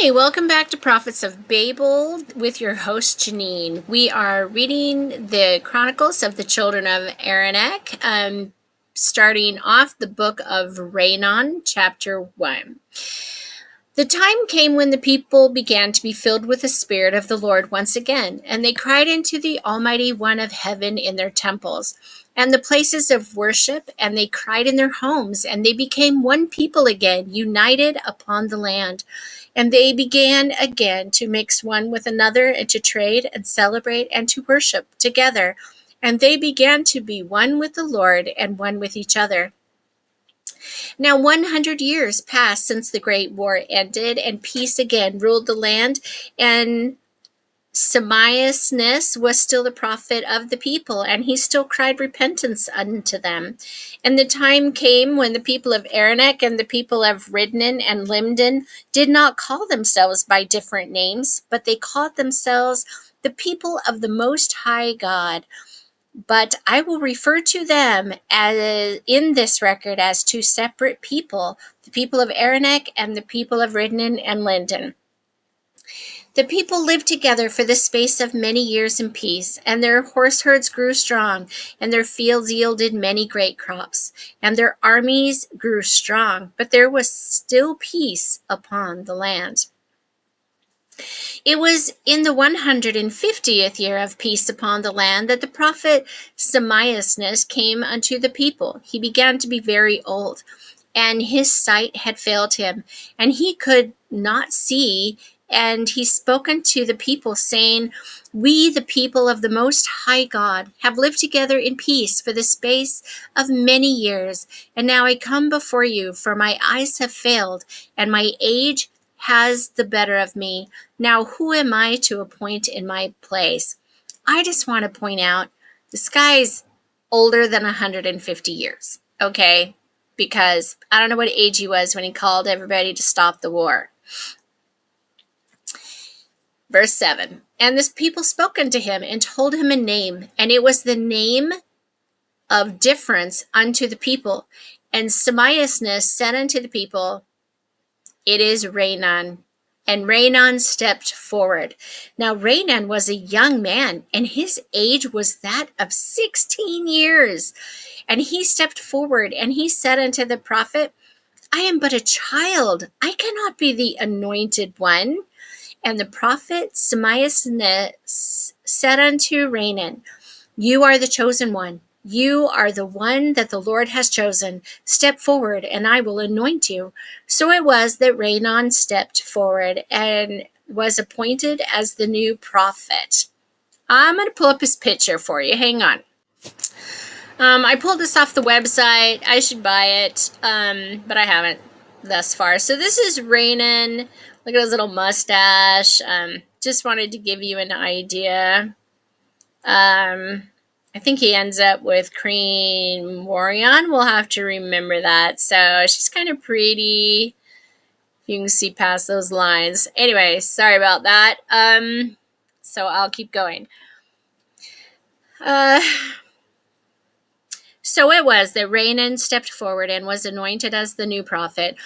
Hey, welcome back to Prophets of Babel with your host Janine. We are reading the Chronicles of the children of Araneck, starting off the book of Raynon, chapter 1. The time came when the people began to be filled with the Spirit of the Lord once again, and they cried into the Almighty One of heaven in their temples and the places of worship, and they cried in their homes, and they became one people again, united upon the land. And they began again to mix one with another, and to trade and celebrate and to worship together. And they began to be one with the Lord and one with each other. Now 100 years passed since the great war ended, and peace again ruled the land, and Samias was still the prophet of the people, and he still cried repentance unto them. And the time came when the people of Araneck and the people of Raynon and Limden did not call themselves by different names, but they called themselves the people of the Most High God. But I will refer to them as in this record as two separate people, the people of Araneck and the people of Raynon and Limden. The people lived together for the space of many years in peace, and their horse herds grew strong, and their fields yielded many great crops, and their armies grew strong, but there was still peace upon the land. It was in the 150th year of peace upon the land that the prophet Samias came unto the people. He began to be very old, and his sight had failed him, and he could not see. And he spoke unto the people, saying, We, the people of the Most High God, have lived together in peace for the space of many years. And now I come before you, for my eyes have failed, and my age has the better of me. Now who am I to appoint in my place? I just want to point out, this guy's older than 150 years, okay? Because I don't know what age he was when he called everybody to stop the war. Verse 7, And this people spoke unto him and told him a name, and it was the name of difference unto the people. And Samias said unto the people, It is Raynon. And Raynon stepped forward. Now Raynon was a young man, and his age was that of 16 years. And he stepped forward, and he said unto the prophet, I am but a child. I cannot be the anointed one. And the prophet Samias said unto Raynon, You are the chosen one. You are the one that the Lord has chosen. Step forward, and I will anoint you. So it was that Raynon stepped forward and was appointed as the new prophet. I'm going to pull up his picture for you. Hang on. I pulled this off the website. I should buy it, but I haven't thus far. So this is Raynon. Look at his little mustache. Just wanted to give you an idea. I think he ends up with Cream Warrion. We'll have to remember that. So she's kind of pretty. You can see past those lines. Anyway, sorry about that. So I'll keep going. So it was that Raynon stepped forward and was anointed as the new prophet.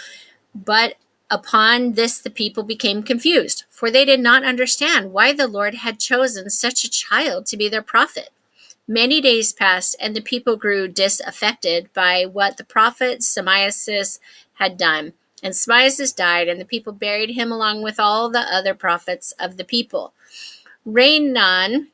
But upon this the people became confused, for they did not understand why the Lord had chosen such a child to be their prophet. Many days passed, and the people grew disaffected by what the prophet Samias had done. And Samias died, and the people buried him along with all the other prophets of the people. Raynon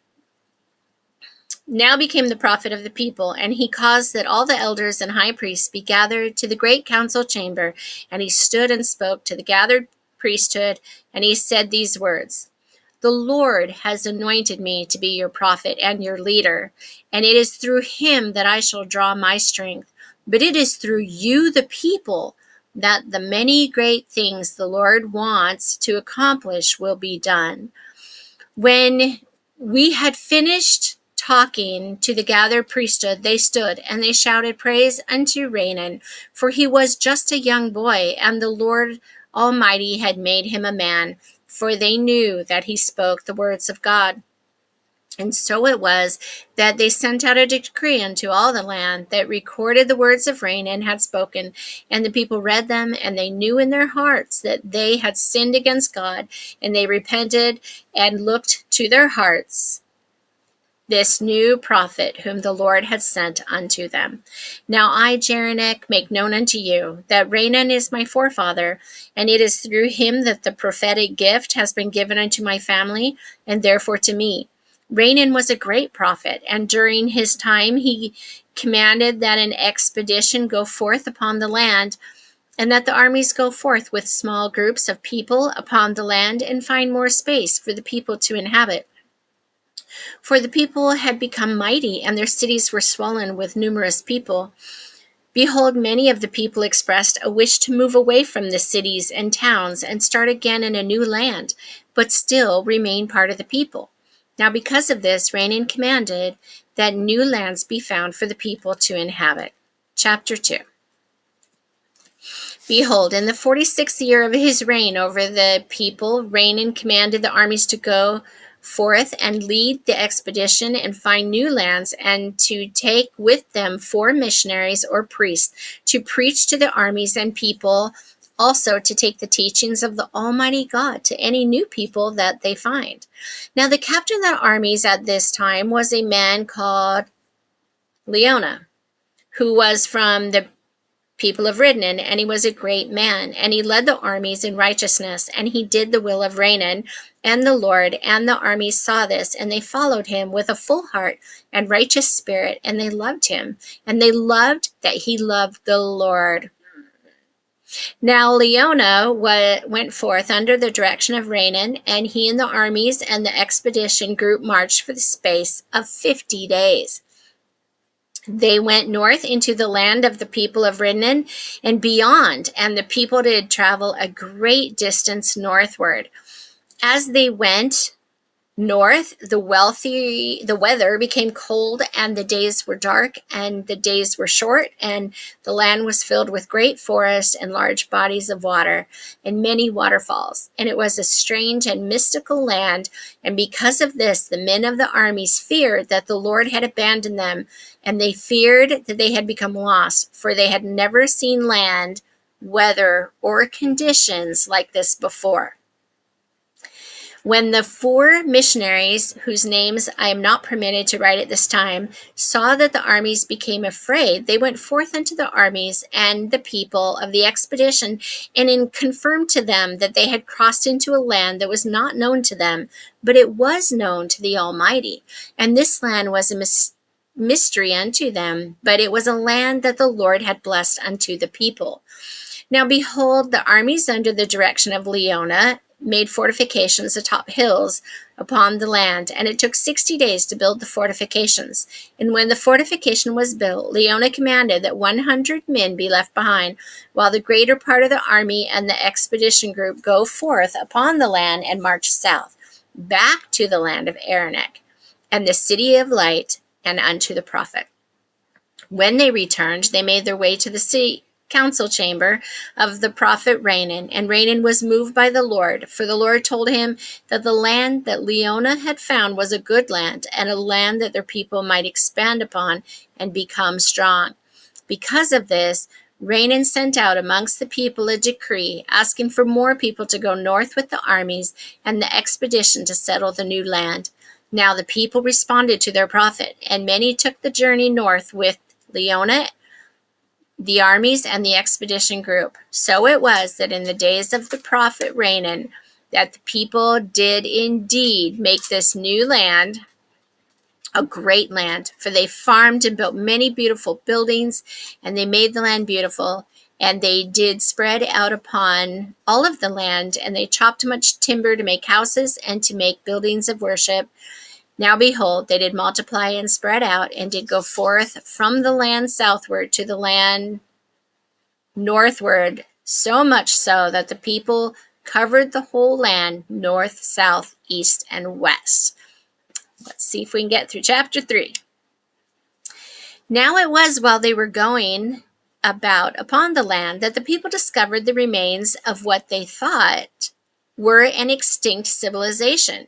now became the prophet of the people, and he caused that all the elders and high priests be gathered to the great council chamber, and he stood and spoke to the gathered priesthood, and he said these words, The Lord has anointed me to be your prophet and your leader, and it is through him that I shall draw my strength, but it is through you, the people, that the many great things the Lord wants to accomplish will be done. When we had finished talking to the gathered priesthood, they stood and they shouted praise unto Raynon, for he was just a young boy, and the Lord Almighty had made him a man, for they knew that he spoke the words of God. And so it was that they sent out a decree unto all the land that recorded the words of Raynon had spoken, and the people read them, and they knew in their hearts that they had sinned against God, and they repented and looked to their hearts this new prophet whom the Lord had sent unto them. Now I, Araneck, make known unto you that Raynon is my forefather, and it is through him that the prophetic gift has been given unto my family, and therefore to me. Raynon was a great prophet, and during his time he commanded that an expedition go forth upon the land, and that the armies go forth with small groups of people upon the land and find more space for the people to inhabit. For the people had become mighty, and their cities were swollen with numerous people. Behold, many of the people expressed a wish to move away from the cities and towns and start again in a new land, but still remain part of the people. Now, because of this, Raynon commanded that new lands be found for the people to inhabit. Chapter 2. Behold, in the 46th year of his reign over the people, Raynon commanded the armies to go forth and lead the expedition and find new lands, and to take with them 4 missionaries or priests to preach to the armies and people, also to take the teachings of the Almighty God to any new people that they find. Now the captain of the armies at this time was a man called Leona, who was from the people of Raynon, and he was a great man, and he led the armies in righteousness, and he did the will of Raynon and the Lord, and the armies saw this, and they followed him with a full heart and righteous spirit, and they loved him, and they loved that he loved the Lord. Now Leona went forth under the direction of Raynon, and he and the armies and the expedition group marched for the space of 50 days. They went north into the land of the people of Raynon and beyond, and the people did travel a great distance northward. As they went north, the weather became cold, and the days were dark, and the days were short, and the land was filled with great forests and large bodies of water and many waterfalls. And it was a strange and mystical land, and because of this, the men of the armies feared that the Lord had abandoned them, and they feared that they had become lost, for they had never seen land, weather, or conditions like this before. When the 4 missionaries, whose names I am not permitted to write at this time, saw that the armies became afraid, they went forth unto the armies and the people of the expedition, and confirmed to them that they had crossed into a land that was not known to them, but it was known to the Almighty. And this land was a mystery unto them, but it was a land that the Lord had blessed unto the people. Now behold, the armies under the direction of Leona made fortifications atop hills upon the land, and it took 60 days to build the fortifications. And when the fortification was built, Leona commanded that 100 men be left behind, while the greater part of the army and the expedition group go forth upon the land and march south, back to the land of Araneck, and the city of light, and unto the prophet. When they returned, they made their way to the city council chamber of the prophet Raynon, and Raynon was moved by the Lord, for the Lord told him that the land that Leona had found was a good land, and a land that their people might expand upon and become strong. Because of this, Raynon sent out amongst the people a decree asking for more people to go north with the armies and the expedition to settle the new land. Now the people responded to their prophet, and many took the journey north with Leona, the armies, and the expedition group. So it was that in the days of the prophet Raynon, that the people did indeed make this new land a great land, for they farmed and built many beautiful buildings, and they made the land beautiful, and they did spread out upon all of the land, and they chopped much timber to make houses and to make buildings of worship. Now behold, they did multiply and spread out, and did go forth from the land southward to the land northward, so much so that the people covered the whole land, north, south, east, and west. Let's see if we can get through chapter 3. Now it was while they were going about upon the land that the people discovered the remains of what they thought were an extinct civilization.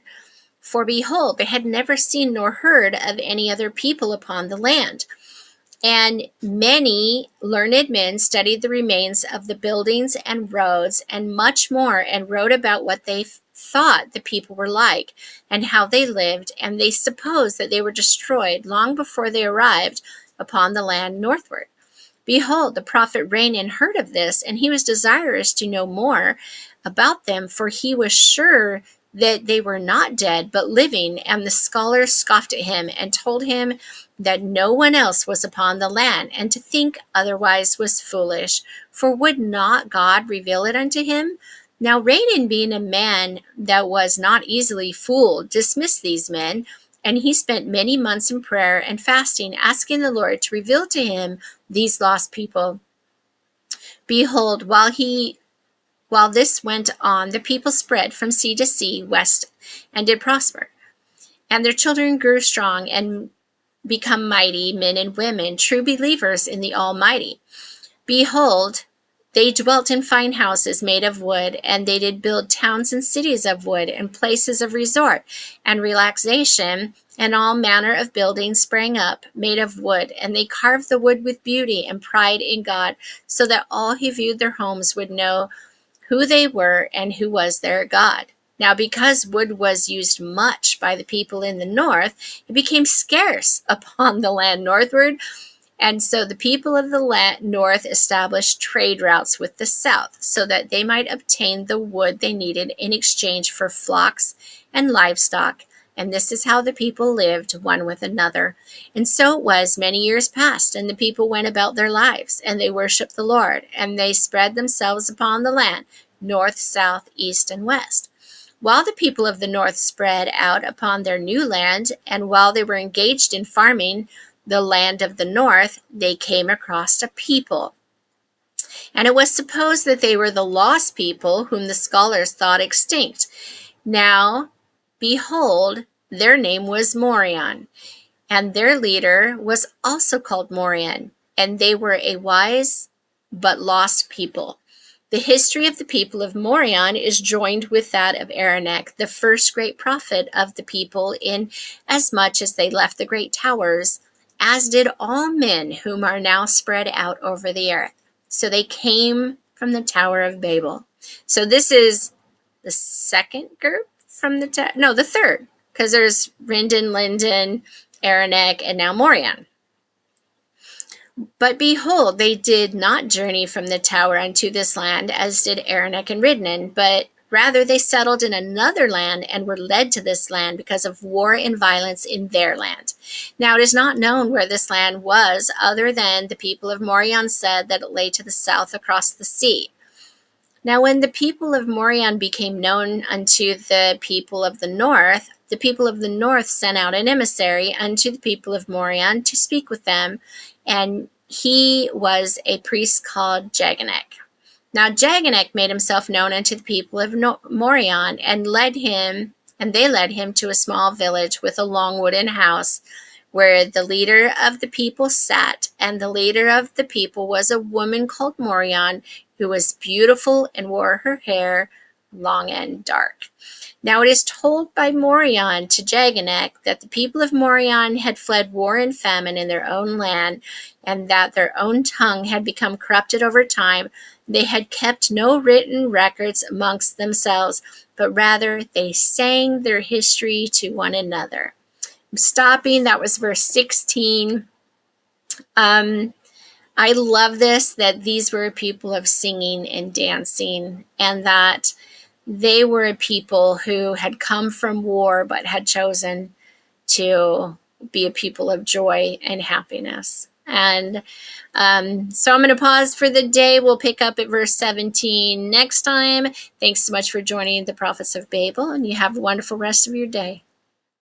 For behold, they had never seen nor heard of any other people upon the land. And many learned men studied the remains of the buildings and roads and much more, and wrote about what they thought the people were like and how they lived, and they supposed that they were destroyed long before they arrived upon the land northward. Behold, the prophet Raynon heard of this, and he was desirous to know more about them, for he was sure that they were not dead, but living. And the scholars scoffed at him and told him that no one else was upon the land, and to think otherwise was foolish. For would not God reveal it unto him? Now Raynon, being a man that was not easily fooled, dismissed these men, and he spent many months in prayer and fasting, asking the Lord to reveal to him these lost people. Behold, while this went on, the people spread from sea to sea west, and did prosper. And their children grew strong and become mighty men and women, true believers in the Almighty. Behold, they dwelt in fine houses made of wood, and they did build towns and cities of wood, and places of resort and relaxation, and all manner of buildings sprang up, made of wood, and they carved the wood with beauty and pride in God, so that all who viewed their homes would know who they were and who was their God. Now, because wood was used much by the people in the north, it became scarce upon the land northward, and so the people of the north established trade routes with the south, so that they might obtain the wood they needed in exchange for flocks and livestock. And this is how the people lived one with another. And so it was many years passed, and the people went about their lives, and they worshiped the Lord, and they spread themselves upon the land, north, south, east, and west. While the people of the north spread out upon their new land, and while they were engaged in farming the land of the north, they came across a people. And it was supposed that they were the lost people whom the scholars thought extinct. Now, behold, their name was Morion, and their leader was also called Morion, and they were a wise but lost people. The history of the people of Morion is joined with that of Araneck, the first great prophet of the people, in as much as they left the great towers, as did all men whom are now spread out over the earth. So they came from the Tower of Babel. So this is the second group from the the third, because there's Rindon, Linden, Araneck, and now Morion. But behold, they did not journey from the tower unto this land, as did Araneck and Raynon, but rather they settled in another land, and were led to this land because of war and violence in their land. Now it is not known where this land was, other than the people of Morion said that it lay to the south across the sea. Now when the people of Morion became known unto the people of the north sent out an emissary unto the people of Morion to speak with them, and he was a priest called Araneck. Now Araneck made himself known unto the people of Morion, and they led him to a small village with a long wooden house, where the leader of the people sat, and the leader of the people was a woman called Morion, who was beautiful and wore her hair long and dark. Now it is told by Morion to Araneck that the people of Morion had fled war and famine in their own land, and that their own tongue had become corrupted over time. They had kept no written records amongst themselves, but rather they sang their history to one another. I'm stopping. That was verse 16. I love this, that these were a people of singing and dancing, and that they were a people who had come from war but had chosen to be a people of joy and happiness. And so I'm going to pause for the day. We'll pick up at verse 17 next time. Thanks so much for joining the Prophets of Babel, and you have a wonderful rest of your day.